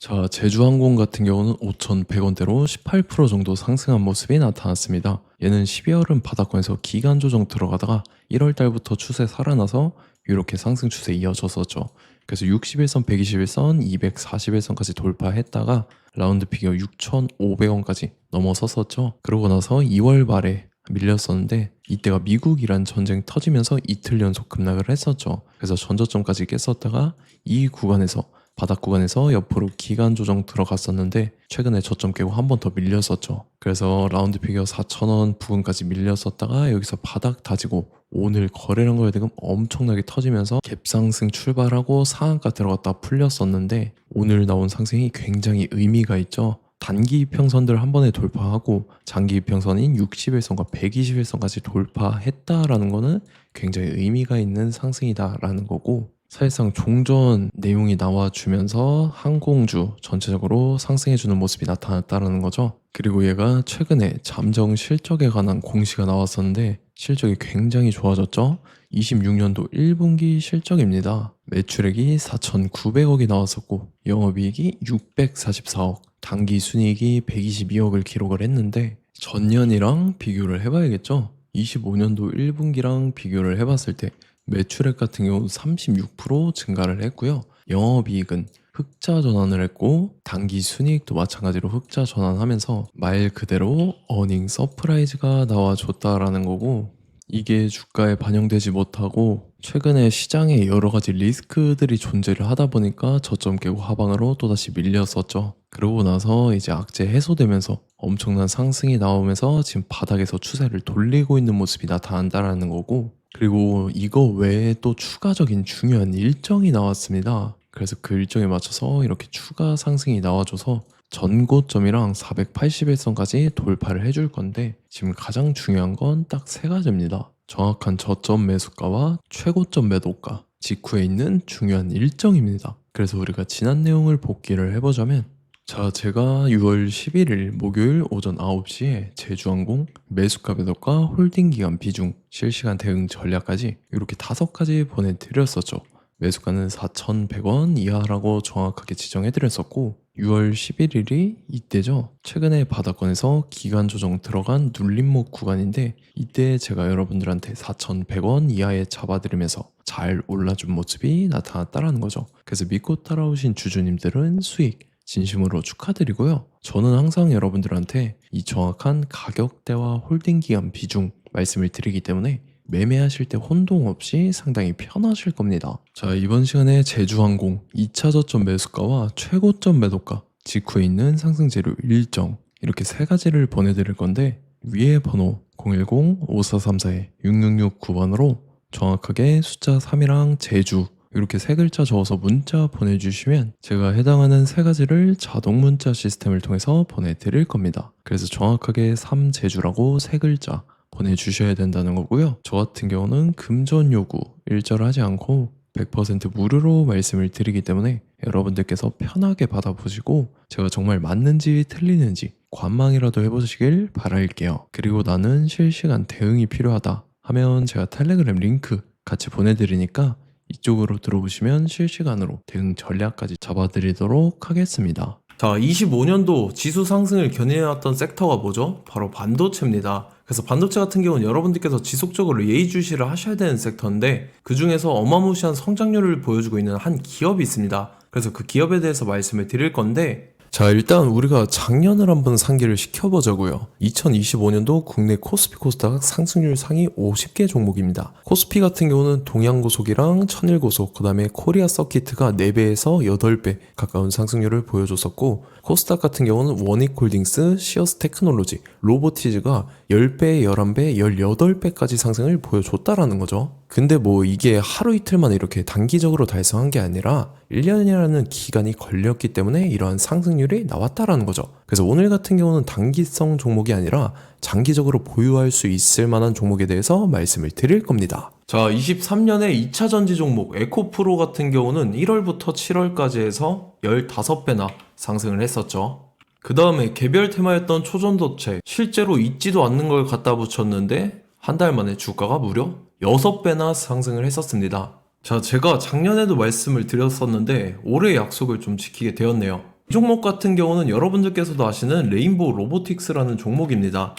자, 제주항공 같은 경우는 5,100원대로 18% 정도 상승한 모습이 나타났습니다. 얘는 12월은 바닥권에서 기간 조정 들어가다가 1월 달부터 추세 살아나서 이렇게 상승 추세 이어졌었죠. 그래서 61선, 121선, 241선까지 돌파했다가 라운드 피겨 6,500원까지 넘어섰었죠. 그러고 나서 2월 말에 밀렸었는데 이때가 미국이란 전쟁 터지면서 이틀 연속 급락을 했었죠. 그래서 전저점까지 깼었다가 이 구간에서 바닥 구간에서 옆으로 기간 조정 들어갔었는데 최근에 저점 깨고 한 번 더 밀렸었죠. 그래서 라운드 피겨 4,000원 부근까지 밀렸었다가 여기서 바닥 다지고 오늘 거래량 거래대금 엄청나게 터지면서 갭상승 출발하고 상한가 들어갔다 풀렸었는데 오늘 나온 상승이 굉장히 의미가 있죠. 단기 이평선들 한 번에 돌파하고 장기 이평선인 60일선과 120일선까지 돌파했다라는 거는 굉장히 의미가 있는 상승이다라는 거고, 사실상 종전 내용이 나와주면서 항공주 전체적으로 상승해주는 모습이 나타났다는 거죠. 그리고 얘가 최근에 잠정 실적에 관한 공시가 나왔었는데 실적이 굉장히 좋아졌죠. 26년도 1분기 실적입니다. 매출액이 4,900억이 나왔었고 영업이익이 644억, 당기 순이익이 122억을 기록을 했는데 전년이랑 비교를 해봐야겠죠. 25년도 1분기랑 비교를 해봤을 때 매출액 같은 경우 36% 증가를 했고요. 영업이익은 흑자 전환을 했고 당기 순이익도 마찬가지로 흑자 전환하면서 말 그대로 어닝 서프라이즈가 나와줬다라는 거고, 이게 주가에 반영되지 못하고 최근에 시장에 여러 가지 리스크들이 존재를 하다 보니까 저점 깨고 하방으로 또다시 밀렸었죠. 그러고 나서 이제 악재 해소되면서 엄청난 상승이 나오면서 지금 바닥에서 추세를 돌리고 있는 모습이 나타난다라는 거고, 그리고 이거 외에 또 추가적인 중요한 일정이 나왔습니다. 그래서 그 일정에 맞춰서 이렇게 추가 상승이 나와줘서 전고점이랑 481선까지 돌파를 해줄 건데 지금 가장 중요한 건 딱 세 가지입니다. 정확한 저점 매수가와 최고점 매도가, 직후에 있는 중요한 일정입니다. 그래서 우리가 지난 내용을 복기를 해보자면, 자, 제가 6월 11일 목요일 오전 9시에 제주항공 매수가 매도가 홀딩 기간 비중 실시간 대응 전략까지 이렇게 5가지 보내드렸었죠. 매수가는 4,100원 이하라고 정확하게 지정해드렸었고 6월 11일이 이때죠. 최근에 바닥권에서 기간 조정 들어간 눌림목 구간인데 이때 제가 여러분들한테 4,100원 이하에 잡아드리면서 잘 올라준 모습이 나타났다는 거죠. 그래서 믿고 따라오신 주주님들은 수익 진심으로 축하드리고요. 저는 항상 여러분들한테 이 정확한 가격대와 홀딩 기간 비중 말씀을 드리기 때문에 매매하실 때 혼동 없이 상당히 편하실 겁니다. 자, 이번 시간에 제주항공 2차 저점 매수가와 최고점 매도가, 직후에 있는 상승재료 일정, 이렇게 세 가지를 보내드릴 건데 위에 번호 010-5434-6669번으로 정확하게 숫자 3이랑 제주 이렇게 세 글자 적어서 문자 보내주시면 제가 해당하는 세 가지를 자동 문자 시스템을 통해서 보내드릴 겁니다. 그래서 정확하게 3제주라고 세 글자 보내주셔야 된다는 거고요. 저 같은 경우는 금전 요구 일절하지 않고 100% 무료로 말씀을 드리기 때문에 여러분들께서 편하게 받아보시고 제가 정말 맞는지 틀리는지 관망이라도 해보시길 바랄게요. 그리고 나는 실시간 대응이 필요하다 하면 제가 텔레그램 링크 같이 보내드리니까 이쪽으로 들어오시면 실시간으로 대응 전략까지 잡아드리도록 하겠습니다. 자, 25년도 지수 상승을 견인해왔던 섹터가 뭐죠? 바로 반도체입니다. 그래서 반도체 같은 경우는 여러분들께서 지속적으로 예의주시를 하셔야 되는 섹터인데 그 중에서 어마무시한 성장률을 보여주고 있는 한 기업이 있습니다. 그래서 그 기업에 대해서 말씀을 드릴 건데, 자, 일단 우리가 작년을 한번 상기를 시켜보자고요. 2025년도 국내 코스피 코스닥 상승률 상위 50개 종목입니다. 코스피 같은 경우는 동양고속이랑 천일고속, 그 다음에 코리아 서키트가 4배에서 8배 가까운 상승률을 보여줬었고, 코스닥 같은 경우는 원익홀딩스, 시어스 테크놀로지, 로보티즈가 10배, 11배, 18배까지 상승을 보여줬다라는 거죠. 근데 뭐 이게 하루 이틀만 이렇게 단기적으로 달성한 게 아니라 1년이라는 기간이 걸렸기 때문에 이러한 상승률이 나왔다라는 거죠. 그래서 오늘 같은 경우는 단기성 종목이 아니라 장기적으로 보유할 수 있을 만한 종목에 대해서 말씀을 드릴 겁니다. 자, 23년에 2차 전지 종목 에코프로 같은 경우는 1월부터 7월까지 해서 15배나 상승을 했었죠. 그 다음에 개별 테마였던 초전도체, 실제로 있지도 않는 걸 갖다 붙였는데 한 달 만에 주가가 무려 6배나 상승을 했었습니다. 자, 제가 작년에도 말씀을 드렸었는데 올해 약속을 좀 지키게 되었네요. 이 종목 같은 경우는 여러분들께서도 아시는 레인보우 로보틱스라는 종목입니다.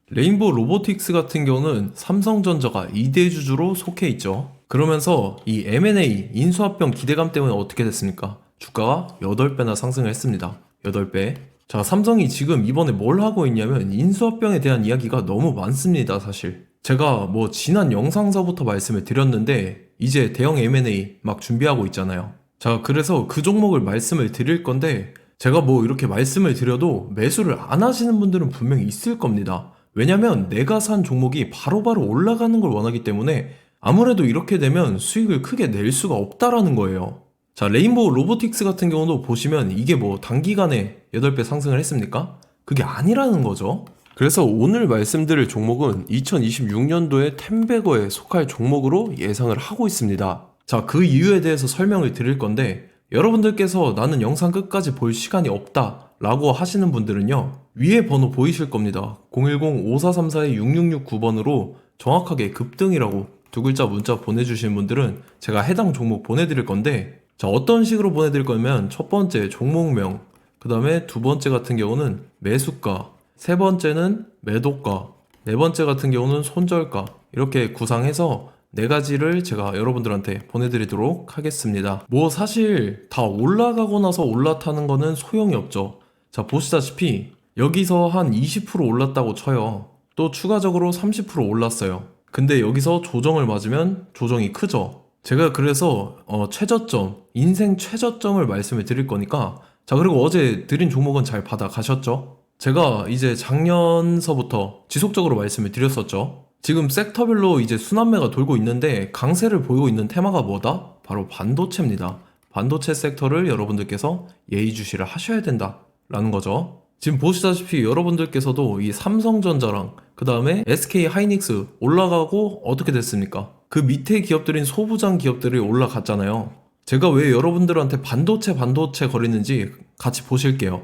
레인보우 로보틱스 같은 경우는 삼성전자가 2대 주주로 속해 있죠. 그러면서 이 M&A 인수합병 기대감 때문에 어떻게 됐습니까? 주가가 8배나 상승을 했습니다. 8배. 자, 삼성이 지금 이번에 뭘 하고 있냐면 인수합병에 대한 이야기가 너무 많습니다, 사실. 제가 지난 영상서부터 말씀을 드렸는데 이제 대형 M&A 막 준비하고 있잖아요. 자, 그래서 그 종목을 말씀을 드릴 건데 제가 이렇게 말씀을 드려도 매수를 안 하시는 분들은 분명히 있을 겁니다. 왜냐면 내가 산 종목이 바로바로 올라가는 걸 원하기 때문에 아무래도 이렇게 되면 수익을 크게 낼 수가 없다라는 거예요. 자, 레인보우 로보틱스 같은 경우도 보시면 이게 단기간에 8배 상승을 했습니까? 그게 아니라는 거죠. 그래서 오늘 말씀드릴 종목은 2026년도에 템베거에 속할 종목으로 예상을 하고 있습니다. 자, 그 이유에 대해서 설명을 드릴 건데 여러분들께서 나는 영상 끝까지 볼 시간이 없다 라고 하시는 분들은요, 위에 번호 보이실 겁니다. 010-5434-6669번으로 정확하게 급등이라고 두 글자 문자 보내주시는 분들은 제가 해당 종목 보내드릴 건데, 자, 어떤 식으로 보내드릴 거냐면 첫 번째 종목명, 그 다음에 두 번째 같은 경우는 매수가, 세 번째는 매도가, 네 번째 같은 경우는 손절가, 이렇게 구상해서 네 가지를 제가 여러분들한테 보내드리도록 하겠습니다. 사실 다 올라가고 나서 올라타는 거는 소용이 없죠. 자, 보시다시피 여기서 한 20% 올랐다고 쳐요. 또 추가적으로 30% 올랐어요. 근데 여기서 조정을 맞으면 조정이 크죠. 제가 그래서 최저점, 인생 최저점을 말씀을 드릴 거니까, 자, 그리고 어제 드린 종목은 잘 받아가셨죠? 제가 이제 작년서부터 지속적으로 말씀을 드렸었죠. 지금 섹터별로 이제 순환매가 돌고 있는데 강세를 보이고 있는 테마가 뭐다? 바로 반도체입니다. 반도체 섹터를 여러분들께서 예의주시를 하셔야 된다라는 거죠. 지금 보시다시피 여러분들께서도 이 삼성전자랑 그 다음에 SK 하이닉스 올라가고 어떻게 됐습니까? 그 밑에 기업들인 소부장 기업들이 올라갔잖아요. 제가 왜 여러분들한테 반도체 거리는지 같이 보실게요.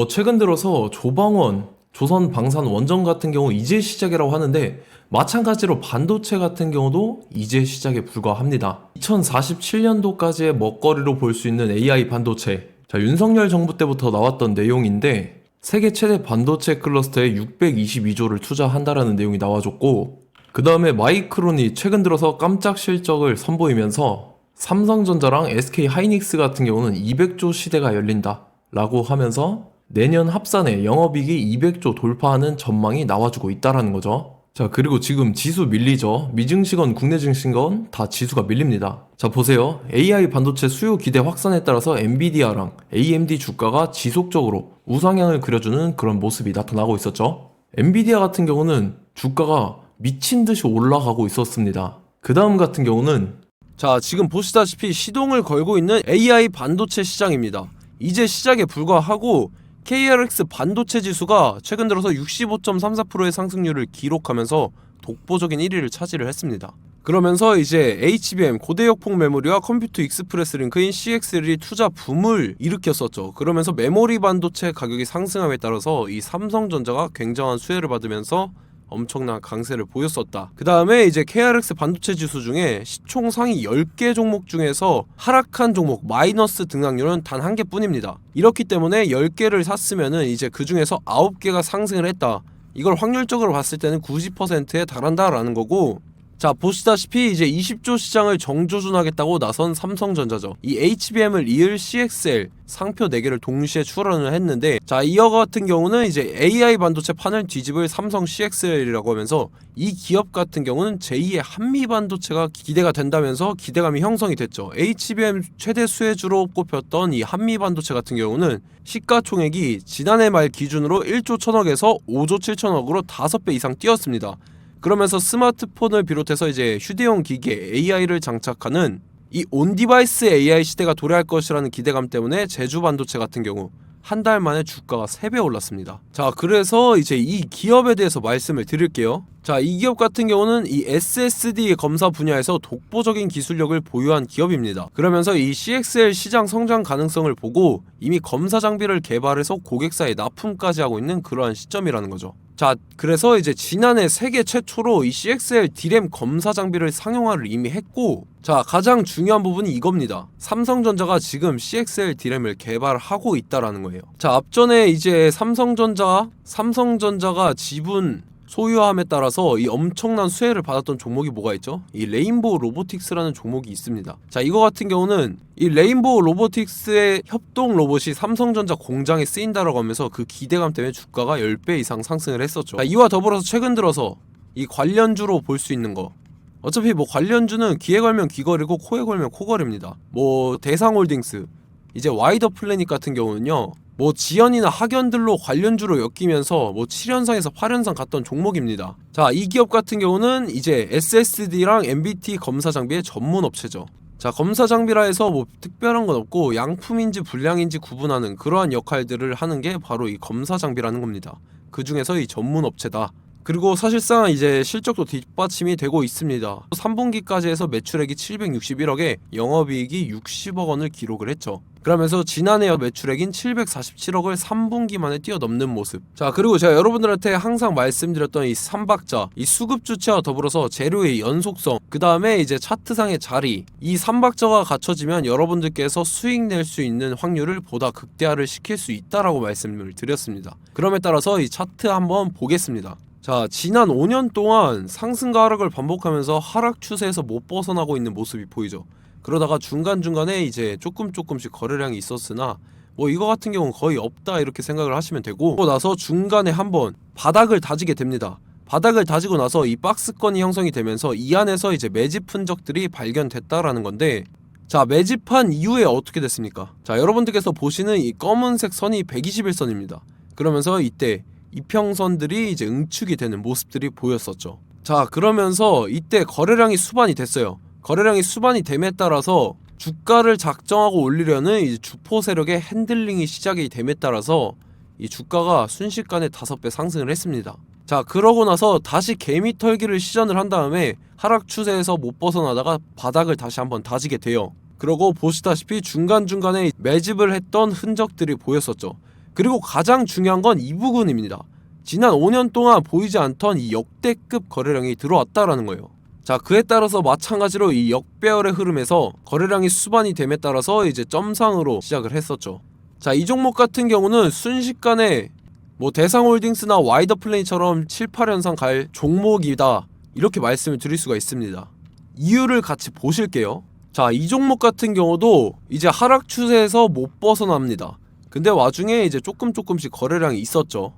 최근 들어서 조방원, 조선방산 원전 같은 경우 이제 시작이라고 하는데 마찬가지로 반도체 같은 경우도 이제 시작에 불과합니다. 2047년도까지의 먹거리로 볼 수 있는 AI 반도체. 자, 윤석열 정부 때부터 나왔던 내용인데 세계 최대 반도체 클러스터에 622조를 투자한다라는 내용이 나와줬고, 그 다음에 마이크론이 최근 들어서 깜짝 실적을 선보이면서 삼성전자랑 SK 하이닉스 같은 경우는 200조 시대가 열린다 라고 하면서 내년 합산에 영업이익이 200조 돌파하는 전망이 나와주고 있다라는 거죠. 자, 그리고 지금 지수 밀리죠. 미증시건 국내 증시건 다 지수가 밀립니다. 자, 보세요. AI 반도체 수요 기대 확산에 따라서 엔비디아랑 AMD 주가가 지속적으로 우상향을 그려주는 그런 모습이 나타나고 있었죠. 엔비디아 같은 경우는 주가가 미친 듯이 올라가고 있었습니다. 그 다음 같은 경우는, 자, 지금 보시다시피 시동을 걸고 있는 AI 반도체 시장입니다. 이제 시작에 불과하고 KRX 반도체 지수가 최근 들어서 65.34%의 상승률을 기록하면서 독보적인 1위를 차지를 했습니다. 그러면서 이제 HBM 고대역폭 메모리와 컴퓨터 익스프레스 링크인 CXL이 투자 붐을 일으켰었죠. 그러면서 메모리 반도체 가격이 상승함에 따라서 이 삼성전자가 굉장한 수혜를 받으면서 엄청난 강세를 보였었다. 그 다음에 이제 KRX 반도체 지수 중에 시총 상위 10개 종목 중에서 하락한 종목 마이너스 등락률은 단 1개뿐입니다. 이렇기 때문에 10개를 샀으면은 이제 그 중에서 9개가 상승을 했다. 이걸 확률적으로 봤을 때는 90%에 달한다라는 거고, 자, 보시다시피 이제 20조 시장을 정조준하겠다고 나선 삼성전자죠. 이 HBM을 이을 CXL 상표 4개를 동시에 출원을 했는데, 자, 이어 같은 경우는 이제 AI 반도체 판을 뒤집을 삼성 CXL이라고 하면서 이 기업 같은 경우는 제2의 한미 반도체가 기대가 된다면서 기대감이 형성이 됐죠. HBM 최대 수혜주로 꼽혔던 이 한미 반도체 같은 경우는 시가총액이 지난해 말 기준으로 1조 1000억에서 5조 7천억으로 5배 이상 뛰었습니다. 그러면서 스마트폰을 비롯해서 이제 휴대용 기기에 AI를 장착하는 이 온디바이스 AI 시대가 도래할 것이라는 기대감 때문에 제주 반도체 같은 경우 한 달 만에 주가가 3배 올랐습니다. 자, 그래서 이제 이 기업에 대해서 말씀을 드릴게요. 자, 이 기업 같은 경우는 이 SSD 검사 분야에서 독보적인 기술력을 보유한 기업입니다. 그러면서 이 CXL 시장 성장 가능성을 보고 이미 검사 장비를 개발해서 고객사에 납품까지 하고 있는 그러한 시점이라는 거죠. 자, 그래서 이제 지난해 세계 최초로 이 CXL D램 검사 장비를 상용화를 이미 했고, 자, 가장 중요한 부분이 이겁니다. 삼성전자가 지금 CXL D램을 개발하고 있다라는 거예요. 자, 앞전에 이제 삼성전자가 지분 소유함에 따라서 이 엄청난 수혜를 받았던 종목이 뭐가 있죠? 이 레인보우 로보틱스라는 종목이 있습니다. 자, 이거 같은 경우는 이 레인보우 로보틱스의 협동 로봇이 삼성전자 공장에 쓰인다라고 하면서 그 기대감 때문에 주가가 10배 이상 상승을 했었죠. 자, 이와 더불어서 최근 들어서 이 관련주로 볼 수 있는 거, 어차피 뭐 관련주는 귀에 걸면 귀걸이고 코에 걸면 코걸입니다. 뭐 대상홀딩스, 이제 와이더 플래닛 같은 경우는요, 뭐 지연이나 학연들로 관련주로 엮이면서 뭐 7연상에서 8연상 갔던 종목입니다. 자, 이 기업 같은 경우는 이제 SSD랑 MBT 검사 장비의 전문 업체죠. 자, 검사 장비라 해서 뭐 특별한 건 없고 양품인지 불량인지 구분하는 그러한 역할들을 하는 게 바로 이 검사 장비라는 겁니다. 그 중에서 이 전문 업체다. 그리고 사실상 이제 실적도 뒷받침이 되고 있습니다. 3분기까지 해서 매출액이 761억에 영업이익이 60억 원을 기록을 했죠. 그러면서 지난해 매출액인 747억을 3분기 만에 뛰어넘는 모습. 자, 그리고 제가 여러분들한테 항상 말씀드렸던 이 3박자, 이 수급 주체와 더불어서 재료의 연속성, 그 다음에 이제 차트상의 자리, 이 3박자가 갖춰지면 여러분들께서 수익 낼 수 있는 확률을 보다 극대화를 시킬 수 있다라고 말씀을 드렸습니다. 그럼에 따라서 이 차트 한번 보겠습니다. 자, 지난 5년 동안 상승과 하락을 반복하면서 하락 추세에서 못 벗어나고 있는 모습이 보이죠. 그러다가 중간중간에 이제 조금씩 거래량이 있었으나 뭐 이거 같은 경우는 거의 없다 이렇게 생각을 하시면 되고, 그러고 나서 중간에 한번 바닥을 다지게 됩니다. 바닥을 다지고 나서 이 박스권이 형성이 되면서 이 안에서 이제 매집 흔적들이 발견됐다라는 건데, 자, 매집한 이후에 어떻게 됐습니까? 자, 여러분들께서 보시는 이 검은색 선이 121선입니다. 그러면서 이때 이평선들이 이제 응축이 되는 모습들이 보였었죠. 자, 그러면서 이때 거래량이 수반이 됐어요. 거래량이 수반이 됨에 따라서 주가를 작정하고 올리려는 이제 주포 세력의 핸들링이 시작이 됨에 따라서 이 주가가 순식간에 5배 상승을 했습니다. 자, 그러고 나서 다시 개미 털기를 시전을 한 다음에 하락 추세에서 못 벗어나다가 바닥을 다시 한번 다지게 돼요. 그러고 보시다시피 중간중간에 매집을 했던 흔적들이 보였었죠. 그리고 가장 중요한 건 이 부분입니다. 지난 5년 동안 보이지 않던 이 역대급 거래량이 들어왔다라는 거예요. 자, 그에 따라서 마찬가지로 이 역배열의 흐름에서 거래량이 수반이 됨에 따라서 이제 점상으로 시작을 했었죠. 자, 이 종목 같은 경우는 순식간에 뭐 대상홀딩스나 와이더 플레이처럼 7, 8연상 갈 종목이다 이렇게 말씀을 드릴 수가 있습니다. 이유를 같이 보실게요. 자, 이 종목 같은 경우도 이제 하락 추세에서 못 벗어납니다. 근데 와중에 이제 조금씩 거래량이 있었죠.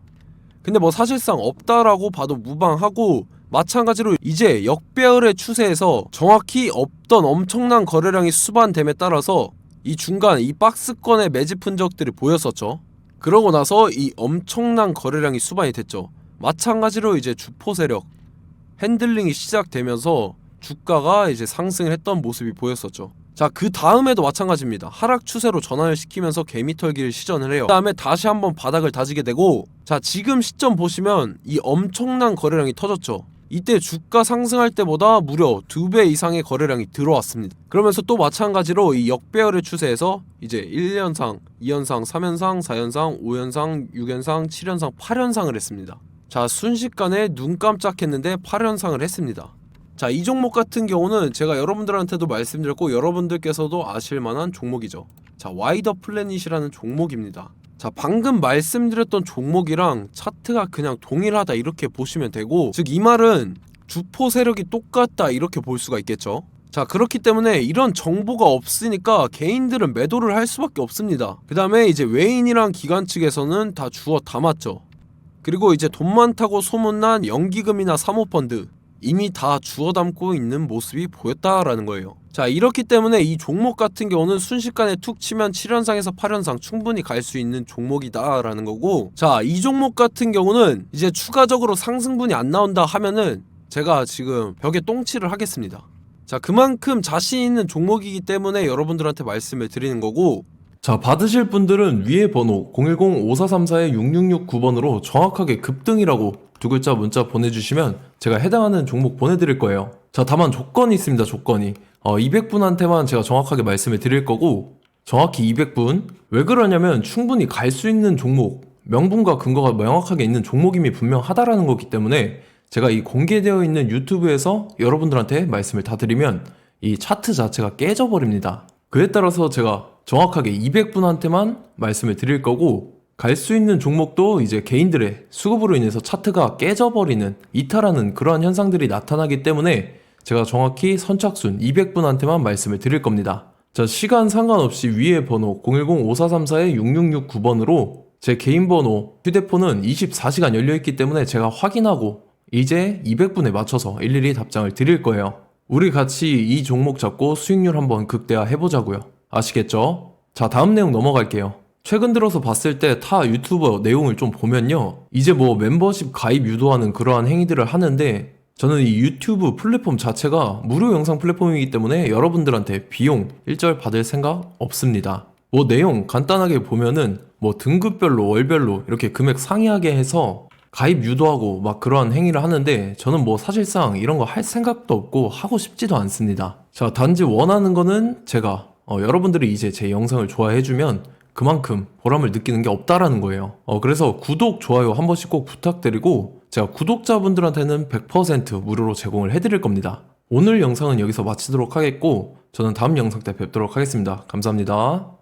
근데 뭐 사실상 없다라고 봐도 무방하고, 마찬가지로 이제 역배열의 추세에서 정확히 없던 엄청난 거래량이 수반됨에 따라서 이 중간 이 박스권의 매집 흔적들이 보였었죠. 그러고 나서 이 엄청난 거래량이 수반이 됐죠. 마찬가지로 이제 주포 세력 핸들링이 시작되면서 주가가 이제 상승을 했던 모습이 보였었죠. 자, 그 다음에도 마찬가지입니다. 하락 추세로 전환을 시키면서 개미털기를 시전을 해요. 그 다음에 다시 한번 바닥을 다지게 되고, 자, 지금 시점 보시면 이 엄청난 거래량이 터졌죠. 이때 주가 상승할 때보다 무려 2배 이상의 거래량이 들어왔습니다. 그러면서 또 마찬가지로 이 역배열의 추세에서 이제 1연상, 2연상, 3연상, 4연상, 5연상, 6연상, 7연상, 8연상을 했습니다. 자, 순식간에 눈 깜짝했는데 8연상을 했습니다. 자, 이 종목 같은 경우는 제가 여러분들한테도 말씀드렸고 여러분들께서도 아실만한 종목이죠. 자, 와이더 플래닛이라는 종목입니다. 자, 방금 말씀드렸던 종목이랑 차트가 그냥 동일하다 이렇게 보시면 되고, 즉 이 말은 주포 세력이 똑같다 이렇게 볼 수가 있겠죠. 자, 그렇기 때문에 이런 정보가 없으니까 개인들은 매도를 할 수밖에 없습니다. 그 다음에 이제 외인이랑 기관 측에서는 다 주워 담았죠. 그리고 이제 돈 많다고 소문난 연기금이나 사모펀드 이미 다 주워 담고 있는 모습이 보였다라는 거예요. 자, 이렇기 때문에 이 종목 같은 경우는 순식간에 툭 치면 7연상에서 8연상 충분히 갈 수 있는 종목이다 라는 거고, 자, 이 종목 같은 경우는 이제 추가적으로 상승분이 안 나온다 하면은 제가 지금 벽에 똥칠을 하겠습니다. 자, 그만큼 자신 있는 종목이기 때문에 여러분들한테 말씀을 드리는 거고, 자, 받으실 분들은 위에 번호 010-5434-6669번으로 정확하게 급등이라고 두 글자 문자 보내주시면 제가 해당하는 종목 보내드릴 거예요. 자, 다만 조건이 있습니다. 조건이 200분한테만 제가 정확하게 말씀을 드릴 거고, 정확히 200분. 왜 그러냐면 충분히 갈 수 있는 종목 명분과 근거가 명확하게 있는 종목임이 분명하다라는 거기 때문에 제가 이 공개되어 있는 유튜브에서 여러분들한테 말씀을 다 드리면 이 차트 자체가 깨져버립니다. 그에 따라서 제가 정확하게 200분한테만 말씀을 드릴 거고, 갈 수 있는 종목도 이제 개인들의 수급으로 인해서 차트가 깨져버리는, 이탈하는 그러한 현상들이 나타나기 때문에 제가 정확히 선착순 200분한테만 말씀을 드릴 겁니다. 자, 시간 상관없이 위에 번호 010-5434-6669번으로 제 개인 번호, 휴대폰은 24시간 열려있기 때문에 제가 확인하고 이제 200분에 맞춰서 일일이 답장을 드릴 거예요. 우리 같이 이 종목 잡고 수익률 한번 극대화 해보자고요. 아시겠죠? 자, 다음 내용 넘어갈게요. 최근 들어서 봤을 때 타 유튜버 내용을 좀 보면요, 이제 뭐 멤버십 가입 유도하는 그러한 행위들을 하는데, 저는 이 유튜브 플랫폼 자체가 무료 영상 플랫폼이기 때문에 여러분들한테 비용 일절 받을 생각 없습니다. 뭐 내용 간단하게 보면은 뭐 등급별로 월별로 이렇게 금액 상이하게 해서 가입 유도하고 막 그러한 행위를 하는데, 저는 뭐 사실상 이런 거 할 생각도 없고 하고 싶지도 않습니다. 자, 단지 원하는 거는 제가 여러분들이 이제 제 영상을 좋아해주면 그만큼 보람을 느끼는 게 없다라는 거예요. 그래서 구독, 좋아요 한 번씩 꼭 부탁드리고, 제가 구독자분들한테는 100% 무료로 제공을 해드릴 겁니다. 오늘 영상은 여기서 마치도록 하겠고, 저는 다음 영상 때 뵙도록 하겠습니다. 감사합니다.